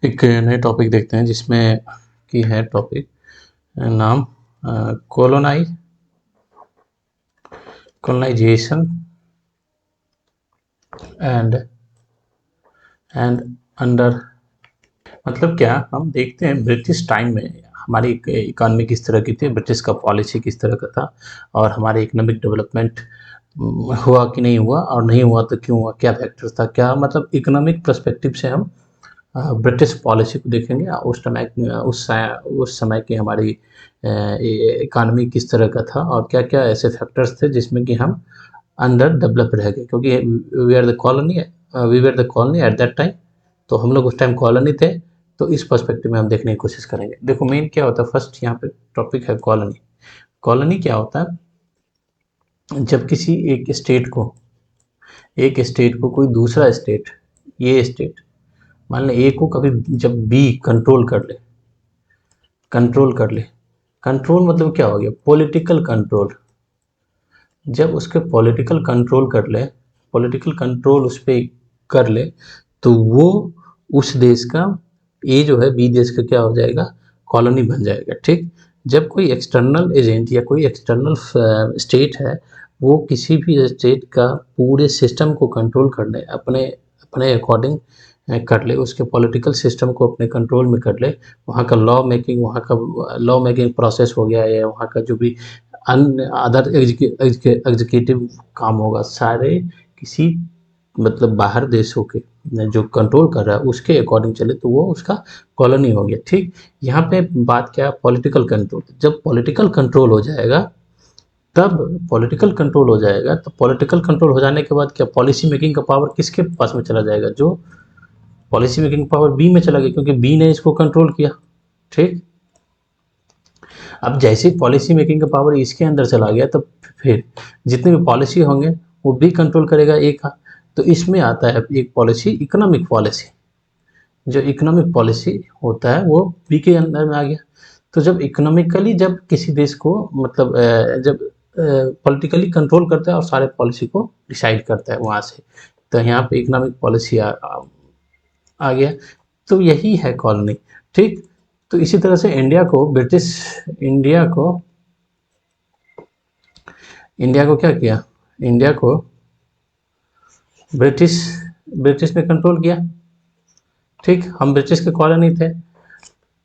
एक नए टॉपिक देखते हैं जिसमें कि है टॉपिक नाम colonise colonisation and and under. मतलब क्या, हम देखते हैं ब्रिटिश टाइम में हमारी इकॉनमी किस तरह की थी, ब्रिटिश का पॉलिसी किस तरह का था, और हमारे इकोनॉमिक डेवलपमेंट हुआ कि नहीं हुआ, और नहीं हुआ तो क्यों हुआ, क्या फैक्टर्स था, क्या मतलब इकोनॉमिक पर्सपेक्टिव से हम ब्रिटिश पॉलिसी को देखेंगे। उस समय की हमारी इकानमी किस तरह का था, और क्या क्या ऐसे फैक्टर्स थे जिसमें कि हम अंडर डेवलप रह गए, क्योंकि we are the colony at that time. तो हम लोग उस टाइम कॉलोनी थे। तो इस पर्सपेक्टिव में हम देखने की कोशिश करेंगे। देखो मेन क्या होता है, फर्स्ट यहाँ पे टॉपिक है कॉलोनी। कॉलोनी क्या होता है, जब किसी एक स्टेट को कोई दूसरा स्टेट, ये स्टेट मान लें ए को कभी जब बी कंट्रोल कर ले। कंट्रोल मतलब क्या हो गया, पॉलिटिकल कंट्रोल। जब उसके पॉलिटिकल कंट्रोल उस पर कर ले, तो वो उस देश का, ए जो है बी देश का क्या हो जाएगा, कॉलोनी बन जाएगा। ठीक। जब कोई एक्सटर्नल एजेंट या कोई एक्सटर्नल स्टेट है, वो किसी भी स्टेट का पूरे सिस्टम को कंट्रोल कर ले, अपने अपने अकॉर्डिंग कर ले, उसके पॉलिटिकल सिस्टम को अपने कंट्रोल में कर ले, वहाँ का लॉ मेकिंग प्रोसेस हो गया, या वहाँ का जो भी अन्य अदर एग्जीक्यूटिव काम होगा, सारे किसी मतलब बाहर देशों के जो कंट्रोल कर रहा है उसके अकॉर्डिंग चले, तो वो उसका कॉलोनी हो गया। ठीक। यहाँ पे बात क्या है, पॉलिटिकल कंट्रोल। जब पॉलिटिकल कंट्रोल हो जाने के बाद क्या, पॉलिसी मेकिंग का पावर किसके पास में चला जाएगा, जो पॉलिसी मेकिंग पावर बी में चला गया, क्योंकि बी ने इसको कंट्रोल किया। ठीक। अब जैसे ही पॉलिसी मेकिंग का पावर इसके अंदर चला गया, तो फिर जितने भी पॉलिसी होंगे वो भी कंट्रोल करेगा एक। तो इसमें आता है एक पॉलिसी, इकोनॉमिक पॉलिसी। जो इकोनॉमिक पॉलिसी होता है वो बी के अंदर में आ गया। तो जब इकोनॉमिकली जब किसी देश को मतलब जब पॉलिटिकली कंट्रोल करता है और सारे पॉलिसी को डिसाइड करता है वहाँ से, तो यहाँ पे इकोनॉमिक पॉलिसी आ गया। तो यही है कॉलोनी। ठीक। तो इसी तरह से इंडिया को इंडिया को क्या किया, इंडिया को ब्रिटिश ब्रिटिश ने कंट्रोल किया। ठीक। हम ब्रिटिश के कॉलोनी थे।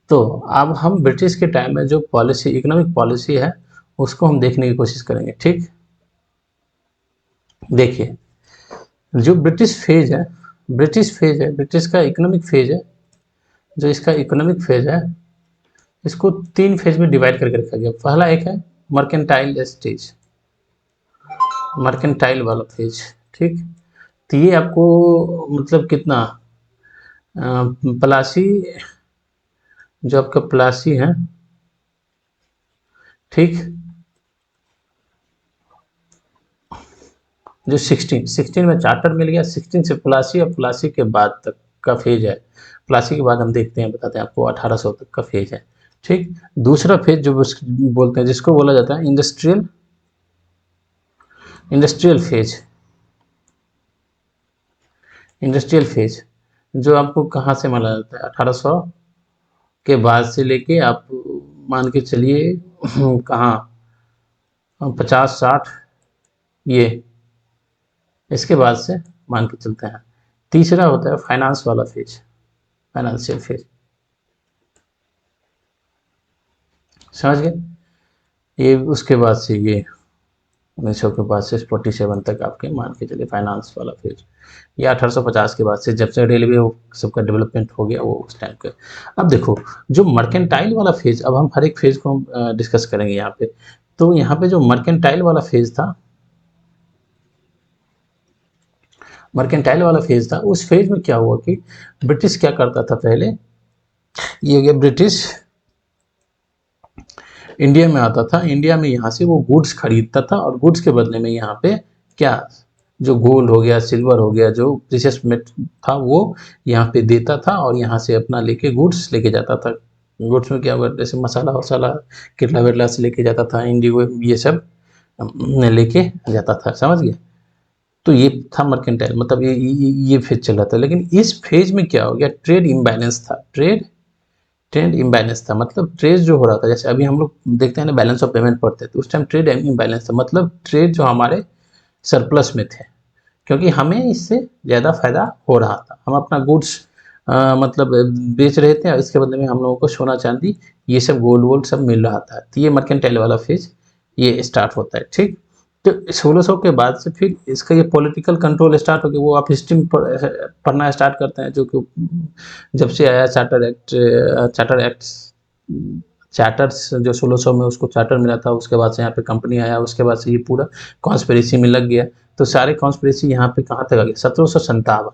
तो अब हम ब्रिटिश के टाइम में जो पॉलिसी, इकोनॉमिक पॉलिसी है, उसको हम देखने की कोशिश करेंगे। ठीक। देखिए, जो ब्रिटिश का इकोनॉमिक फेज है, जो इसका इकोनॉमिक फेज है, इसको 3 फेज में डिवाइड करके रखा गया। पहला एक है मर्केंटाइल स्टेज, मर्केंटाइल वाला फेज। ठीक। तो ये आपको मतलब कितना प्लासी, जो आपका प्लासी है। ठीक। जो 16 में चार्टर मिल गया, 16 से प्लासी, और प्लासी के बाद तक का फेज है। प्लासी के बाद हम देखते हैं, बताते हैं आपको, 1800 तक का फेज है। ठीक। दूसरा फेज जो बोलते हैं, जिसको बोला जाता है इंडस्ट्रियल फेज। इंडस्ट्रियल फेज जो आपको कहाँ से माना जाता है, 1800 के बाद से लेके आप मान के चलिए कहाँ, 50-60, ये इसके बाद से मान के चलते हैं। तीसरा होता है फाइनेंस वाला फेज, फाइनेंशियल फेज। समझ गए। ये उसके बाद से ये 1900 के बाद से 47 तक आपके मान के चलिए फाइनेंस वाला फेज। या 1850 के बाद से जब से रेलवे वो सबका डेवलपमेंट हो गया, वो उस टाइम के। अब देखो, जो मर्केंटाइल वाला फेज, अब हम हर एक फेज को हम डिस्कस करेंगे यहाँ पे। तो यहाँ पे जो मर्केंटाइल वाला फेज था, उस फेज में क्या हुआ कि ब्रिटिश क्या करता था पहले, ये गया ब्रिटिश इंडिया में आता था। इंडिया में यहाँ से वो गुड्स खरीदता था, और गुड्स के बदले में यहाँ पे क्या, जो गोल्ड हो गया, सिल्वर हो गया, जो प्रीशियस मेट था, वो यहाँ पे देता था, और यहाँ से अपना लेके गुड्स लेके जाता था। गुड्स में क्या हुआ, जैसे मसाला वसाला केरला वेरला से लेके जाता था, इंडिगो ये सब लेके जाता था। समझ गए। तो ये था मर्केंटाइल, मतलब ये फेज चल रहा था। लेकिन इस फेज में क्या हो गया, ट्रेड इम्बैलेंस था, ट्रेड इम्बैलेंस था। मतलब ट्रेड जो हो रहा था, जैसे अभी हम लोग देखते हैं ना बैलेंस ऑफ पेमेंट पढ़ते हैं, तो उस टाइम ट्रेड इम्बैलेंस था, मतलब ट्रेड जो हमारे सरप्लस में थे, क्योंकि हमें इससे ज़्यादा फायदा हो रहा था। हम अपना गुड्स मतलब बेच रहे थे, और इसके बदले में हम लोगों को सोना चांदी ये सब गोल्ड वोल्ड सब मिल रहा था। तो ये मर्केंटाइल वाला फेज ये स्टार्ट होता है, ठीक। तो 1600 के बाद से फिर इसका ये पॉलिटिकल कंट्रोल स्टार्ट हो गया। वो आप हिस्ट्री में पढ़ना स्टार्ट करते हैं, जो कि जब से आया चार्टर्स जो 1600 में उसको चार्टर मिला था, उसके बाद से यहाँ पे कंपनी आया, उसके बाद से ये पूरा कॉन्स्पिरेसी में लग गया। तो सारे कॉन्स्पिरेसी यहाँ पे कहाँ तक आ गया, 1757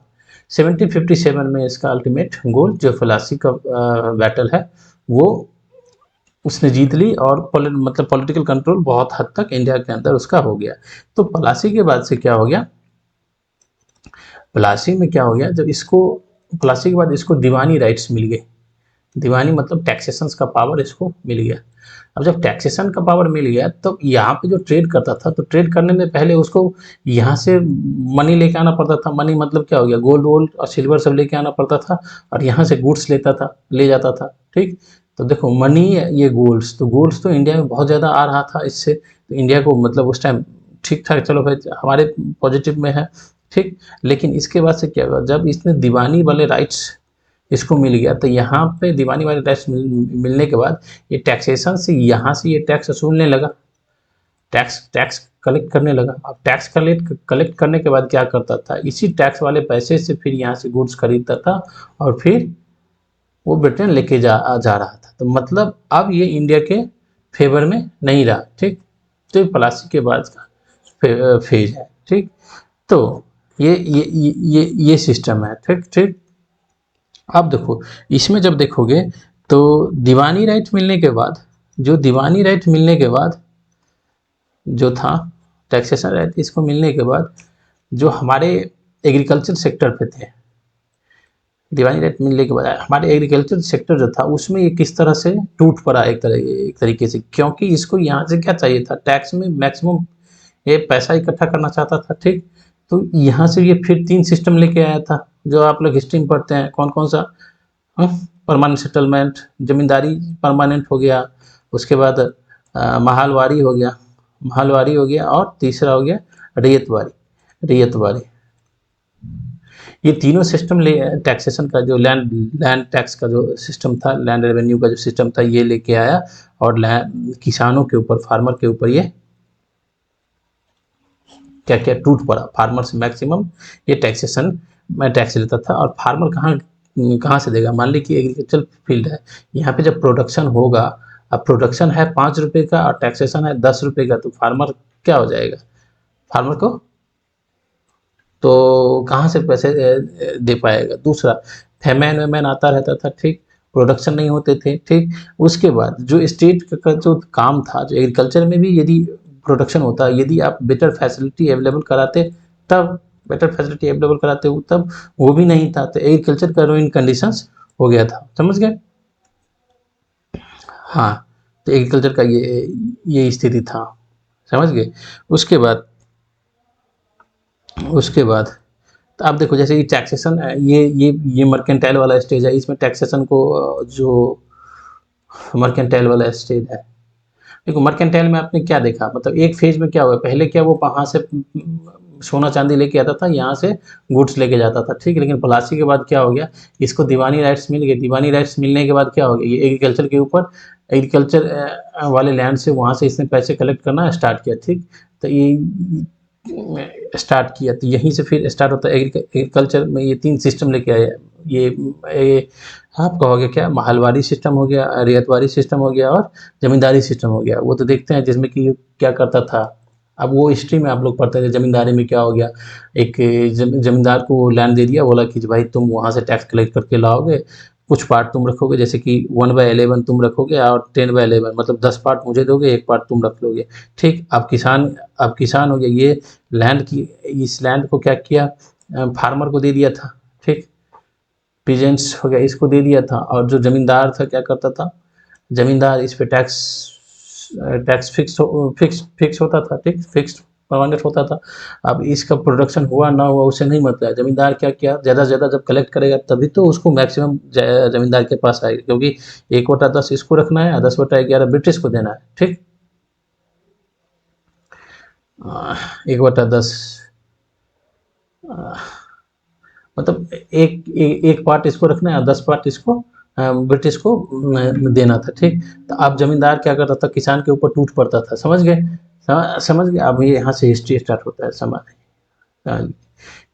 1757 में इसका अल्टीमेट गोल जो फ्लासी का बैटल है वो उसने जीत ली, और मतलब पॉलिटिकल कंट्रोल बहुत हद तक इंडिया के अंदर उसका हो गया। तो प्लासी के बाद से क्या हो गया, प्लासी में क्या हो गया, जब इसको प्लासी के बाद इसको दीवानी राइट्स मिल गए। दीवानी मतलब टैक्सेशन का पावर इसको मिल गया। अब जब टैक्सेशन का पावर मिल गया, तब यहाँ पे जो ट्रेड करता था, तो ट्रेड करने में पहले उसको यहाँ से मनी लेके आना पड़ता था। मनी मतलब क्या हो गया, गोल्ड वोल्ड और सिल्वर सब लेके आना पड़ता था, और यहाँ से गुड्स लेता था, ले जाता था, ठीक। तो देखो मनी, ये गोल्ड्स तो इंडिया में बहुत ज़्यादा आ रहा था इससे, तो इंडिया को मतलब उस टाइम ठीक ठाक, चलो भाई हमारे पॉजिटिव में है, ठीक। लेकिन इसके बाद से क्या हुआ, जब इसने दीवानी वाले राइट्स इसको मिल गया, तो यहाँ पे दीवानी वाले टैक्स मिलने के बाद ये टैक्सेशन से यहाँ से ये टैक्स वसूलने लगा, टैक्स टैक्स कलेक्ट करने लगा। अब टैक्स कलेक्ट करने के बाद क्या करता था, इसी टैक्स वाले पैसे से फिर यहाँ से गुड्स खरीदता था, और फिर वो ब्रिटेन लेके जा रहा था। तो मतलब अब ये इंडिया के फेवर में नहीं रहा, ठीक। तो ये प्लासी के बाद का फेज है, ठीक। तो ये सिस्टम है, ठीक ठीक। अब देखो इसमें जब देखोगे, तो दीवानी राइट मिलने के बाद, जो दीवानी राइट मिलने के बाद जो था टैक्सेशन राइट, इसको मिलने के बाद जो हमारे एग्रीकल्चर सेक्टर पे थे, दीवानी राइट मिलने के बाद हमारे एग्रीकल्चर सेक्टर जो था उसमें ये किस तरह से टूट पड़ा एक तरीके से, क्योंकि इसको यहाँ से क्या चाहिए था, टैक्स में मैक्सिमम ये पैसा इकट्ठा करना चाहता था, ठीक। तो यहाँ से ये फिर 3 सिस्टम लेके आया था, जो आप लोग हिस्ट्री में पढ़ते हैं, कौन कौन सा, परमानेंट सेटलमेंट, जमींदारी परमानेंट हो गया, उसके बाद महालवारी हो गया, और तीसरा हो गया रैयतवारी। ये तीनों सिस्टम ले टैक्सेशन का, जो लैंड टैक्स का जो सिस्टम था, लैंड रेवेन्यू का जो सिस्टम था, ये लेके आया, और किसानों के ऊपर, फार्मर के ऊपर ये क्या क्या टूट पड़ा। फार्मर से मैक्सिमम ये टैक्सेशन में टैक्स लेता था, और फार्मर कहाँ से देगा, मान ली कि एग्रीकल्चर फील्ड है, यहाँ पे जब प्रोडक्शन होगा, अब प्रोडक्शन है 5 रुपये का और टैक्सेशन है 10 रुपये का, तो फार्मर क्या हो जाएगा, फार्मर को तो कहाँ से पैसे दे पाएगा। दूसरा, फेमैन वेमैन आता रहता था, ठीक, प्रोडक्शन नहीं होते थे, ठीक। उसके बाद जो स्टेट का जो काम था, जो एग्रीकल्चर में भी यदि प्रोडक्शन होता, यदि आप बेटर फैसिलिटी अवेलेबल कराते, तब बेटर फैसिलिटी अवेलेबल कराते हो तब, वो भी नहीं था, तो एग्रीकल्चर का रूइन कंडीशंस हो गया था, समझ गए। हाँ, तो एग्रीकल्चर का ये स्थिति था, समझ गए। उसके बाद उसके बाद तो आप देखो, जैसे कि टैक्सेशन, ये मर्केंटाइल वाला स्टेज है, इसमें टैक्सेशन को जो मर्केंटाइल वाला स्टेज है, देखो मर्केंटाइल में आपने क्या देखा, मतलब एक फेज में क्या हुआ, पहले क्या वो वहाँ से सोना चांदी लेके आता था, यहाँ से गुड्स लेके जाता था, ठीक। लेकिन प्लासी के बाद क्या हो गया, इसको दीवानी राइट्स मिल गए। दीवानी राइट्स मिलने के बाद क्या हो गया, ये एग्रीकल्चर के ऊपर, एग्रीकल्चर वाले लैंड से वहाँ से इसने पैसे कलेक्ट करना स्टार्ट किया, ठीक। तो ये स्टार्ट किया, तो यहीं से फिर स्टार्ट होता है एग्रीकल्चर में, ये 3 सिस्टम लेके आया। ये आप कहोगे क्या, महलवारी सिस्टम हो गया, रियायतवारी सिस्टम हो गया, और ज़मींदारी सिस्टम हो गया। वो तो देखते हैं जिसमें कि क्या करता था, अब वो हिस्ट्री में आप लोग पढ़ते थे, ज़मींदारी में क्या हो गया, एक ज़मींदार को लैंड दे दिया, बोला कि भाई तुम वहाँ से टैक्स कलेक्ट करके लाओगे, कुछ पार्ट तुम रखोगे, जैसे कि 1/11 तुम रखोगे, और 10/11 मतलब 10 पार्ट मुझे दोगे, 1 पार्ट तुम रख लोगे, ठीक। अब किसान हो गया, ये लैंड की, इस लैंड को क्या किया, फार्मर को दे दिया था, ठीक। पीजेंट्स हो गया, इसको दे दिया था, और जो ज़मींदार था क्या करता था, ज़मींदार इस पे टैक्स टैक्स फिक्स होता था, ठीक, फिक्स परमानेंट होता था। अब इसका प्रोडक्शन हुआ ना हुआ उससे नहीं मतलब है, ज़मींदार क्या किया, ज़्यादा से ज़्यादा जब कलेक्ट करेगा तभी तो उसको मैक्सिमम ज़मींदार के पास आएगा, क्योंकि 1/10 इसको रखना है और 10/11 ब्रिटिश को देना है, ठीक। 1/10 मतलब एक पार्ट इसको रखना है और 10 पार्ट इसको ब्रिटिश को देना था, ठीक। तो अब जमींदार क्या करता था, किसान के ऊपर टूट पड़ता था, समझ गए, समझ गए। अब ये यहाँ से हिस्ट्री स्टार्ट होता है,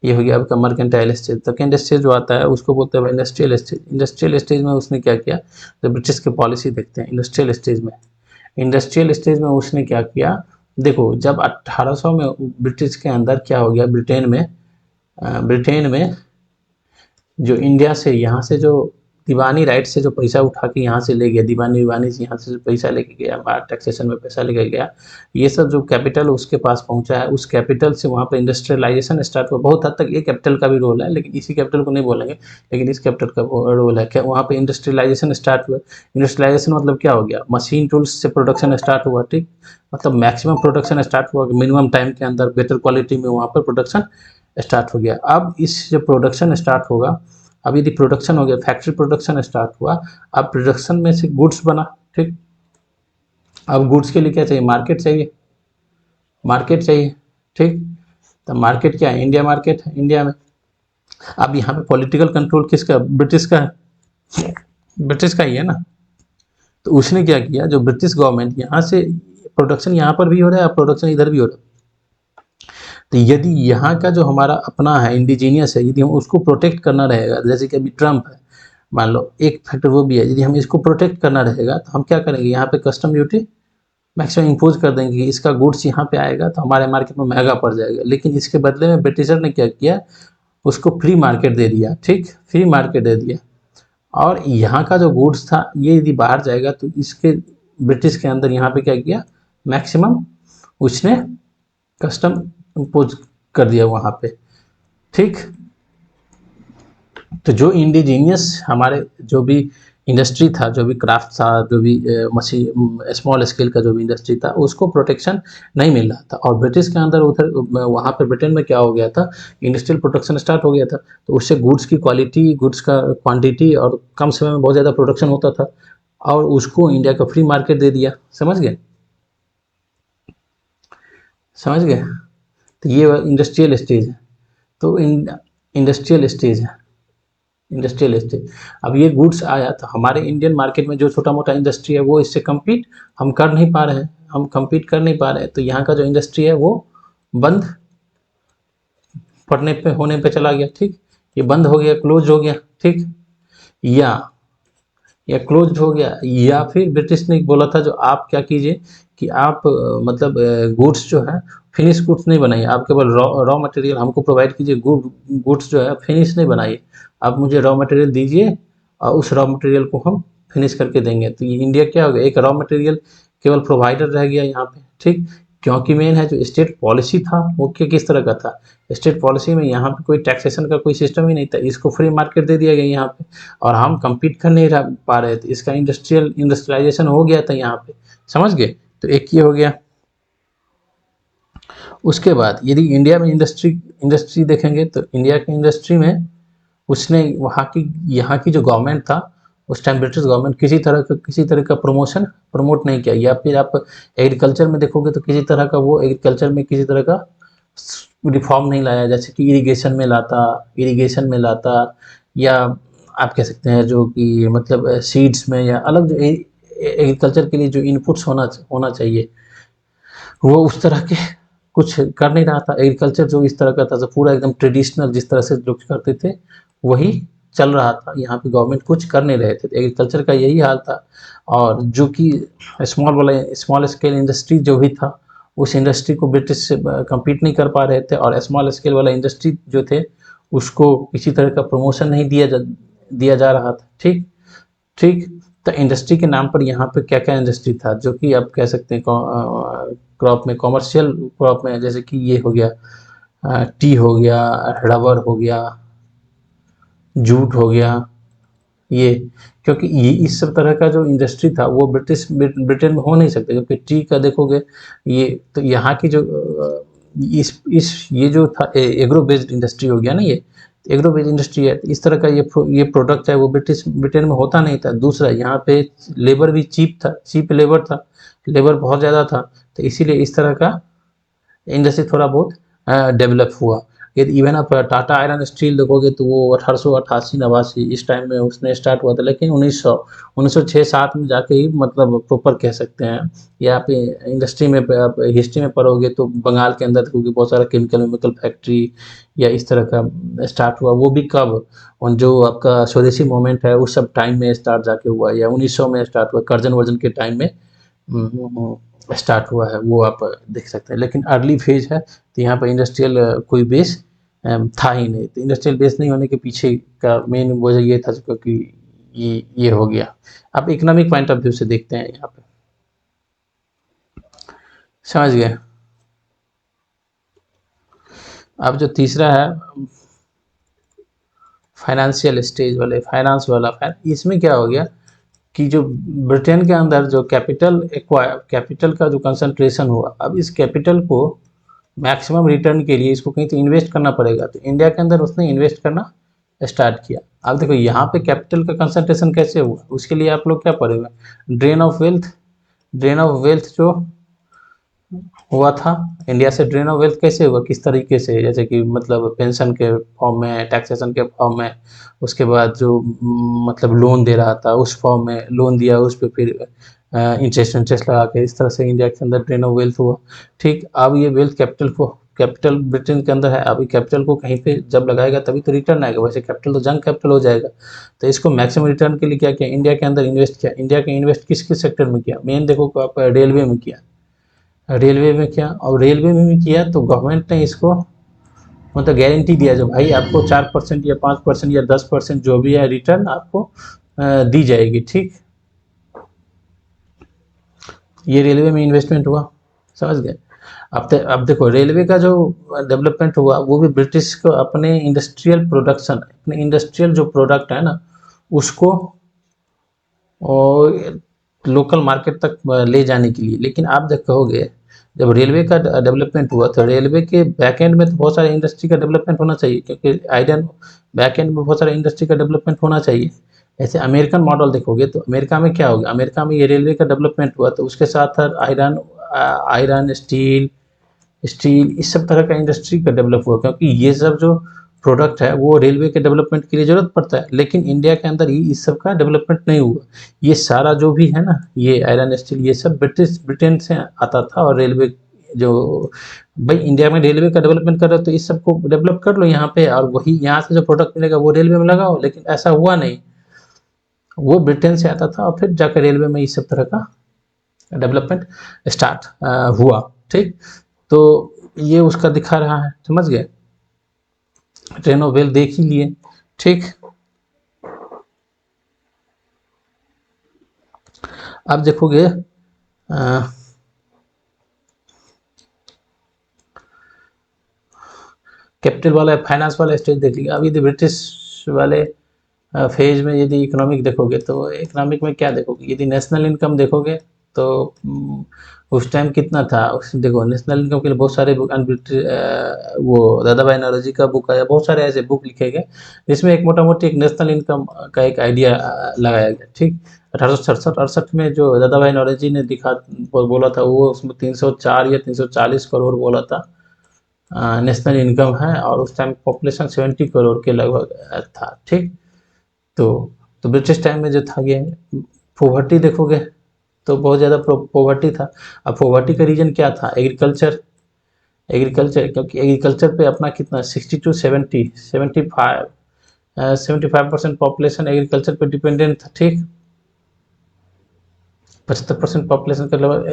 ये हो गया आपका मर्केंटाइल स्टेज। सेकेंड स्टेज जो आता है उसको बोलते हैं इंडस्ट्रियल स्टेज। इंडस्ट्रियल स्टेज में उसने क्या किया, तो ब्रिटिश की पॉलिसी देखते हैं इंडस्ट्रियल स्टेज में। इंडस्ट्रियल स्टेज में उसने क्या किया, देखो जब 1800 में ब्रिटिश के अंदर क्या हो गया, ब्रिटेन में जो इंडिया से यहाँ से जो दीवानी राइट से जो पैसा उठा के यहाँ से ले गया, दीवानी से यहाँ से जो पैसा लेके गया, टैक्सेशन में पैसा लेके गया, ये सब जो कैपिटल उसके पास पहुँचा है, उस कैपिटल से वहाँ पर इंडस्ट्रियलाइजेशन स्टार्ट हुआ। बहुत हद तक ये कैपिटल का भी रोल है, लेकिन इसी कैपिटल को नहीं बोलेंगे, लेकिन इस कैपिटल का रोल है क्या, वहाँ पर इंडस्ट्रियलाइजेशन स्टार्ट हुआ। इंडस्ट्रियलाइजेशन मतलब क्या हो गया, मशीन टूल्स से प्रोडक्शन स्टार्ट हुआ, ठीक। मतलब मैक्सिमम प्रोडक्शन स्टार्ट हुआ, मिनिमम टाइम के अंदर बेटर क्वालिटी में वहाँ पर प्रोडक्शन स्टार्ट हो गया। अब इस जब प्रोडक्शन स्टार्ट होगा, अब यदि प्रोडक्शन हो गया, फैक्ट्री प्रोडक्शन स्टार्ट हुआ, अब प्रोडक्शन में से गुड्स बना, ठीक। अब गुड्स के लिए क्या चाहिए, मार्केट चाहिए, मार्केट चाहिए, ठीक। तो मार्केट क्या है, इंडिया मार्केट है, इंडिया में। अब यहाँ पे पॉलिटिकल कंट्रोल किसका, ब्रिटिश का है, ब्रिटिश का ही है ना। तो उसने क्या किया, जो ब्रिटिश गवर्नमेंट यहाँ से प्रोडक्शन यहाँ पर भी हो रहा है, प्रोडक्शन इधर भी हो रहा है। तो यदि यहाँ का जो हमारा अपना है, इंडिजीनियस है, यदि हम उसको प्रोटेक्ट करना रहेगा, जैसे कि अभी ट्रम्प है, मान लो एक फैक्टर वो भी है, यदि हम इसको प्रोटेक्ट करना रहेगा तो हम क्या करेंगे, यहाँ पे कस्टम ड्यूटी मैक्सिमम इम्पोज कर देंगे कि इसका गुड्स यहाँ पे आएगा तो हमारे मार्केट में महंगा पड़ जाएगा। लेकिन इसके बदले में ब्रिटिशर ने क्या किया, उसको फ्री मार्केट दे दिया, ठीक, फ्री मार्केट दे दिया। और यहाँ का जो गुड्स था ये यदि बाहर जाएगा तो इसके ब्रिटिश के अंदर यहाँ पे क्या किया, मैक्सिमम उसने कस्टम इम्पोज कर दिया वहाँ पे, ठीक। तो जो इंडिजीनियस हमारे जो भी इंडस्ट्री था, जो भी क्राफ्ट था, जो भी मशीन स्मॉल स्केल का जो भी इंडस्ट्री था, उसको प्रोटेक्शन नहीं मिल रहा था। और ब्रिटिश के अंदर उधर वहाँ पे ब्रिटेन में क्या हो गया था, इंडस्ट्रियल प्रोडक्शन स्टार्ट हो गया था। तो उससे गुड्स की क्वालिटी, गुड्स का क्वांटिटी और कम समय में बहुत ज़्यादा प्रोडक्शन होता था, और उसको इंडिया का फ्री मार्केट दे दिया, समझ गए, समझ गए। तो ये इंडस्ट्रियल स्टेज है। तो इंडस्ट्रियल स्टेज है, इंडस्ट्रियल स्टेज। अब ये गुड्स आया तो हमारे इंडियन मार्केट में जो छोटा मोटा इंडस्ट्री है वो इससे कम्पीट हम कर नहीं पा रहे हैं, हम कम्पीट कर नहीं पा रहे हैं। तो यहाँ का जो इंडस्ट्री है वो बंद पड़ने पे, होने पे चला गया, ठीक। ये बंद हो गया, क्लोज हो गया, ठीक। या क्लोज हो गया, या फिर ब्रिटिश ने बोला था जो आप क्या कीजिए कि आप मतलब गुड्स जो है फिनिश गुड्स नहीं बनाइए, आप केवल रॉ मटेरियल हमको प्रोवाइड कीजिए, गुड्स जो है फिनिश नहीं बनाइए, आप मुझे रॉ मटेरियल दीजिए और उस रॉ मटेरियल को हम फिनिश करके देंगे। तो ये इंडिया क्या हो गया, एक रॉ मटेरियल केवल प्रोवाइडर रह गया यहाँ पे, ठीक। क्योंकि मेन है जो स्टेट पॉलिसी था वो किस तरह का था, स्टेट पॉलिसी में यहाँ पे कोई टैक्सेशन का कोई सिस्टम ही नहीं था, इसको फ्री मार्केट दे दिया गया यहाँ पे, और हम कम्पीट कर नहीं पा रहे थे, इसका इंडस्ट्रियलाइजेशन हो गया था यहाँ पे, समझ गए। तो एक ये हो गया। उसके बाद यदि इंडिया में इंडस्ट्री देखेंगे तो इंडिया की इंडस्ट्री में उसने वहाँ की, यहाँ की जो गवर्नमेंट था उस टाइम, ब्रिटिश गवर्नमेंट किसी तरह का प्रमोट नहीं किया। या फिर आप एग्रीकल्चर में देखोगे तो किसी तरह का वो एग्रीकल्चर में किसी तरह का रिफॉर्म नहीं लाया, जैसे कि इरिगेशन में लाता, या आप कह सकते हैं जो कि मतलब सीड्स में, या अलग जो एग्रीकल्चर के लिए जो इनपुट्स होना चाहिए वो उस तरह के कुछ कर नहीं रहा था। एग्रीकल्चर जो इस तरह का था, तो पूरा एकदम ट्रेडिशनल जिस तरह से लोग करते थे वही चल रहा था, यहाँ पे गवर्नमेंट कुछ कर नहीं रहे थे। एग्रीकल्चर का यही हाल था। और जो कि स्मॉल स्केल इंडस्ट्री जो भी था, उस इंडस्ट्री को ब्रिटिश से कम्पीट नहीं कर पा रहे थे, और स्मॉल स्केल वाला इंडस्ट्री जो थे उसको किसी तरह का प्रमोशन नहीं दिया जा रहा था, ठीक ठीक। तो इंडस्ट्री के नाम पर यहाँ पे क्या क्या इंडस्ट्री था, जो कि आप कह सकते हैं क्रॉप में, कॉमर्शियल क्रॉप में, जैसे कि ये हो गया टी हो गया, रबर हो गया, जूट हो गया, ये, क्योंकि ये इस सब तरह का जो इंडस्ट्री था वो ब्रिटेन में हो नहीं सकता। क्योंकि टी का देखोगे, ये तो यहाँ की जो इस ये जो था एग्रो बेस्ड इंडस्ट्री हो गया ना, ये एग्रो बेस्ड इंडस्ट्री है, इस तरह का ये प्रोडक्ट है वो ब्रिटेन में होता नहीं था। दूसरा यहाँ पे लेबर भी चीप था, चीप लेबर था, लेबर बहुत ज़्यादा था, तो इसीलिए इस तरह का इंडस्ट्री थोड़ा बहुत डेवलप हुआ। यदि इवन आप टाटा आयरन स्टील देखोगे तो वो 1888 इस टाइम में उसने स्टार्ट हुआ था, लेकिन 1906-7 में जाके ही मतलब प्रॉपर कह सकते हैं। या आप इंडस्ट्री में आप हिस्ट्री में पढ़ोगे तो बंगाल के अंदर क्योंकि बहुत सारा केमिकल फैक्ट्री या इस तरह का स्टार्ट हुआ, वो भी कब, और जो आपका स्वदेशी मूवमेंट है उस सब टाइम में स्टार्ट जाके हुआ, या 1900 में स्टार्ट हुआ, कर्जन वर्जन के टाइम में स्टार्ट हुआ है, वो आप देख सकते हैं। लेकिन अर्ली फेज है तो यहाँ पर इंडस्ट्रियल कोई बेस था ही नहीं। तो इंडस्ट्रियल बेस नहीं होने के पीछे का मेन वजह ये था क्योंकि ये हो गया। आप इकोनॉमिक पॉइंट ऑफ व्यू से देखते हैं यहाँ पे, समझ गए। अब जो तीसरा है फाइनेंशियल स्टेज वाले, फाइनेंस वाला, इसमें क्या हो गया कि जो ब्रिटेन के अंदर जो कैपिटल का जो कंसंट्रेशन हुआ, अब इस कैपिटल को मैक्सिमम रिटर्न के लिए इसको कहीं तो इन्वेस्ट करना पड़ेगा, तो इंडिया के अंदर उसने इन्वेस्ट करना स्टार्ट किया। अब देखो यहाँ पे कैपिटल का कंसंट्रेशन कैसे हुआ, उसके लिए आप लोग क्या पढ़ेगा, ड्रेन ऑफ वेल्थ जो हुआ था इंडिया से, ड्रेन ऑफ वेल्थ कैसे हुआ, किस तरीके से, जैसे कि मतलब पेंशन के फॉर्म में, टैक्सेशन के फॉर्म में, उसके बाद जो मतलब लोन दे रहा था उस फॉर्म में लोन दिया, उस पर फिर इंटरेस्ट लगा के, इस तरह से इंडिया के अंदर ड्रेन ऑफ वेल्थ हुआ। ठीक, अब ये वेल्थ कैपिटल ब्रिटेन के अंदर है, अभी कैपिटल को कहीं पे जब लगाएगा तभी तो रिटर्न आएगा, वैसे कैपिटल तो जंक कैपिटल हो जाएगा। तो इसको मैक्सिमम रिटर्न के लिए क्या किया, इंडिया के अंदर इन्वेस्ट किया। इंडिया के इन्वेस्ट किस किस सेक्टर में किया, मेन देखो आप रेलवे में किया, रेलवे में किया, और रेलवे में भी किया तो गवर्नमेंट ने इसको मतलब गारंटी दिया जो भाई आपको 4% या 5% या 10% जो भी है रिटर्न आपको दी जाएगी। ठीक, ये रेलवे में इन्वेस्टमेंट हुआ, समझ गए। अब देखो रेलवे का जो डेवलपमेंट हुआ वो भी ब्रिटिश को अपने इंडस्ट्रियल प्रोडक्शन, अपने इंडस्ट्रियल जो प्रोडक्ट है ना उसको और लोकल मार्केट तक ले जाने के लिए। लेकिन आप जब कहोगे जब रेलवे का डेवलपमेंट हुआ तो रेलवे के बैक एंड में तो बहुत सारे इंडस्ट्री का डेवलपमेंट होना चाहिए, क्योंकि आयरन बैक एंड में बहुत सारे इंडस्ट्री का डेवलपमेंट होना चाहिए। ऐसे अमेरिकन मॉडल देखोगे तो अमेरिका में क्या होगा, अमेरिका में ये रेलवे का डेवलपमेंट हुआ तो उसके साथ आयरन आयरन स्टील स्टील इस सब तरह का इंडस्ट्री का डेवलप हुआ, क्योंकि ये सब जो प्रोडक्ट है वो रेलवे के डेवलपमेंट के लिए ज़रूरत पड़ता है। लेकिन इंडिया के अंदर ही इस सब का डेवलपमेंट नहीं हुआ। ये सारा जो भी है ना, ये आयरन स्टील ये सब ब्रिटेन से आता था। और रेलवे जो भाई इंडिया में रेलवे का डेवलपमेंट कर रहे हो तो इस सब को डेवलप कर लो यहाँ पे, और वही यहाँ से जो प्रोडक्ट मिलेगा वो रेलवे में लगाओ। लेकिन ऐसा हुआ नहीं, वो ब्रिटेन से आता था और फिर जाकर रेलवे में इस सब तरह का डेवलपमेंट स्टार्ट हुआ। ठीक, तो ये उसका दिखा रहा है, समझ गए। ट्रेन ऑफ वेल देख ही लिए। ठीक, अब देखोगे कैपिटल वाला फाइनेंस वाला स्टेज देख लिया। अब यदि ब्रिटिश वाले फेज में यदि इकोनॉमिक देखोगे तो इकोनॉमिक में क्या देखोगे, यदि नेशनल इनकम देखोगे तो उस टाइम कितना था, उस देखो नेशनल इनकम के लिए बहुत सारे बुक वो दादा भाई नौरोजी का बुक आया, बहुत सारे ऐसे बुक लिखे गए जिसमें एक मोटा मोटी एक नेशनल इनकम का एक आइडिया लगाया गया। ठीक, 1867-68 में जो दादा भाई नौरोजी ने बोला था वो उसमें 304 या 340 करोड़ बोला था नेशनल इनकम है, और उस टाइम पॉपुलेशन 70 करोड़ के लगभग था। ठीक, तो ब्रिटिश टाइम में जो था ये पॉवर्टी देखोगे तो बहुत ज़्यादा पॉवर्टी था। अब पॉवर्टी का रीजन क्या था, एग्रीकल्चर क्योंकि एग्रीकल्चर पे अपना कितना 60 to 75% पॉपुलेशन एग्रीकल्चर पे डिपेंडेंट था। ठीक, 75% पॉपुलेशन का लगभग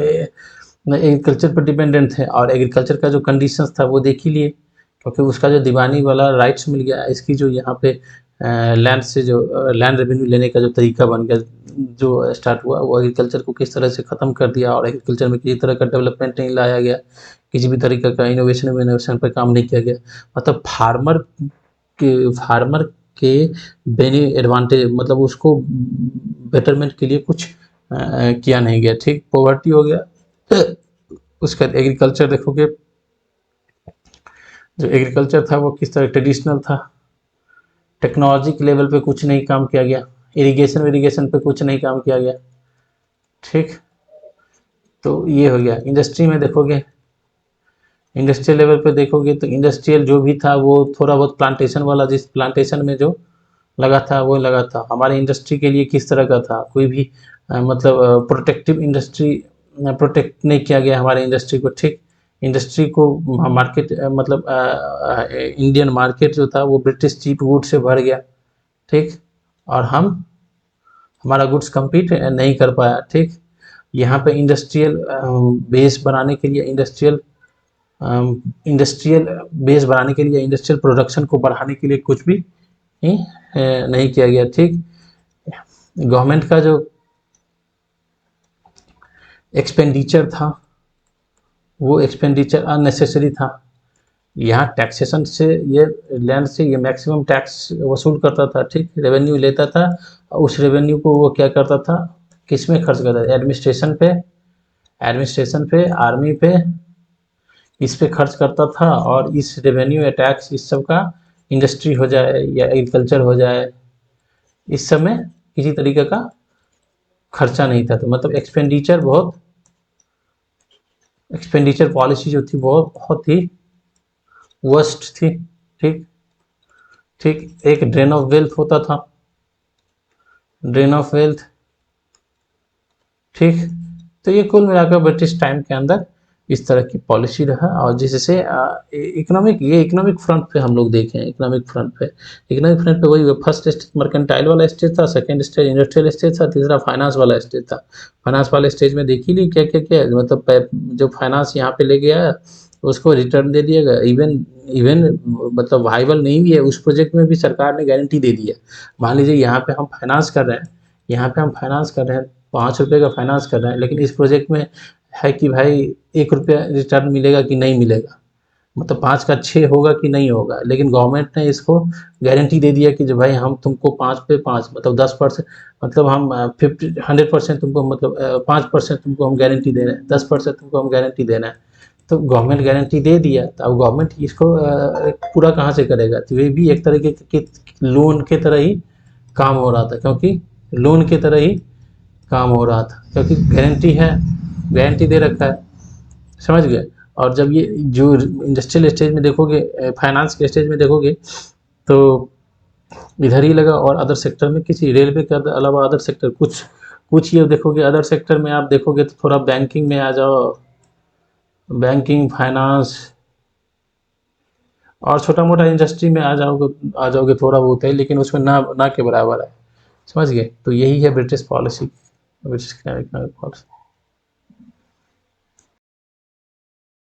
एग्रीकल्चर पर डिपेंडेंट थे। और एग्रीकल्चर का जो कंडीशंस था वो देख ही लिए, क्योंकि उसका जो दीवानी वाला राइट्स मिल गया, इसकी जो यहाँ पे लैंड से जो लैंड रेवेन्यू लेने का जो तरीका बन गया, जो स्टार्ट हुआ वो एग्रीकल्चर को किस तरह से ख़त्म कर दिया, और एग्रीकल्चर में किसी तरह का डेवलपमेंट नहीं लाया गया, किसी भी तरीके का इनोवेशन पर काम नहीं किया गया। मतलब फार्मर के एडवांटेज मतलब उसको बेटरमेंट के लिए कुछ किया नहीं गया। ठीक, पॉवर्टी हो गया। उसका एग्रीकल्चर देखोगे जो एग्रीकल्चर था वो किस तरह ट्रेडिशनल था, टेक्नोलॉजी के लेवल पे कुछ नहीं काम किया गया, इरिगेशन वेरिगेशन पे कुछ नहीं काम किया गया। ठीक, तो ये हो गया। इंडस्ट्री में देखोगे, इंडस्ट्रियल लेवल पे देखोगे तो इंडस्ट्रियल जो भी था वो थोड़ा बहुत प्लांटेशन वाला, जिस प्लांटेशन में जो लगा था वो लगा था। हमारे इंडस्ट्री के लिए किस तरह का था, कोई भी मतलब प्रोटेक्टिव इंडस्ट्री प्रोटेक्ट नहीं किया गया हमारे इंडस्ट्री को। ठीक, इंडस्ट्री को मार्केट मतलब इंडियन मार्केट जो था वो ब्रिटिश चीप गुड से भर गया। ठीक, और हमारा गुड्स compete नहीं कर पाया। ठीक, यहाँ पे इंडस्ट्रियल बेस बनाने के लिए इंडस्ट्रियल बेस बनाने के लिए इंडस्ट्रियल प्रोडक्शन को बढ़ाने के लिए कुछ भी नहीं किया गया। ठीक, गवर्नमेंट का जो एक्सपेंडिचर था वो एक्सपेंडिचर अननेसेसरी था। यहाँ टैक्सेशन से, ये लैंड से ये मैक्सिमम टैक्स वसूल करता था। ठीक, रेवेन्यू लेता था, उस रेवेन्यू को वो क्या करता था, किस में खर्च करता था, एडमिनिस्ट्रेशन पे, आर्मी पे, इस पे खर्च करता था। और इस रेवेन्यू या टैक्स इस सब का इंडस्ट्री हो जाए या एग्रीकल्चर हो जाए, इस सब में किसी तरीके का खर्चा नहीं था। तो मतलब एक्सपेंडिचर पॉलिसी जो थी वो बहुत ही वर्स्ट थी। ठीक, ठीक, एक ड्रेन ऑफ वेल्थ होता था, ड्रेन ऑफ वेल्थ। ठीक, तो ये कुल मिलाकर ब्रिटिश टाइम के अंदर इस तरह की पॉलिसी रहा। और जिससे इकोनॉमिक फ्रंट पे हम लोग देखें, इकोनॉमिक फ्रंट पे वही फर्स्ट स्टेज मर्केंटाइल वाला स्टेज था, सेकंड स्टेज इंडस्ट्रियल स्टेज था, तीसरा फाइनेंस वाला स्टेज था। फाइनेंस वाले स्टेज में देख ही ली क्या क्या क्या, मतलब जो फाइनेंस यहाँ पे ले गया उसको रिटर्न दे दिया गया। इवन इवन मतलब वाइबल नहीं भी है उस प्रोजेक्ट में भी सरकार ने गारंटी दे दी है। मान लीजिए यहाँ पे हम फाइनेंस कर रहे हैं, ₹5 का फाइनेंस कर रहे हैं, लेकिन इस प्रोजेक्ट में है कि भाई ₹1 रिटर्न मिलेगा कि नहीं मिलेगा, मतलब 5 का 6 होगा कि नहीं होगा। लेकिन गवर्नमेंट ने इसको गारंटी दे दिया कि जो भाई हम तुमको 5 पे 5 मतलब 10%, मतलब हम 100% तुमको, मतलब 5% तुमको हम गारंटी दे रहे हैं, 10% तुमको हम गारंटी दे रहे हैं। तो गवर्नमेंट गारंटी दे दिया, तो अब गवर्नमेंट इसको पूरा कहाँ से करेगा। तो ये भी एक तरीके के लोन के तरह ही काम हो रहा था, क्योंकि लोन की तरह ही काम हो रहा था, क्योंकि गारंटी है, गारंटी दे रखा है। समझ गए। और जब ये जो इंडस्ट्रियल स्टेज में देखोगे, फाइनेंस के स्टेज में देखोगे, तो इधर ही लगा। और अदर सेक्टर में किसी रेलवे के अलावा अदर सेक्टर कुछ ये देखोगे, अदर सेक्टर में आप देखोगे तो थोड़ा बैंकिंग में आ जाओ, बैंकिंग फाइनेंस और छोटा मोटा इंडस्ट्री में आ जाओगे थोड़ा बहुत है, लेकिन उसमें ना के बराबर है। समझ गए। तो यही है British policy, British economic policy.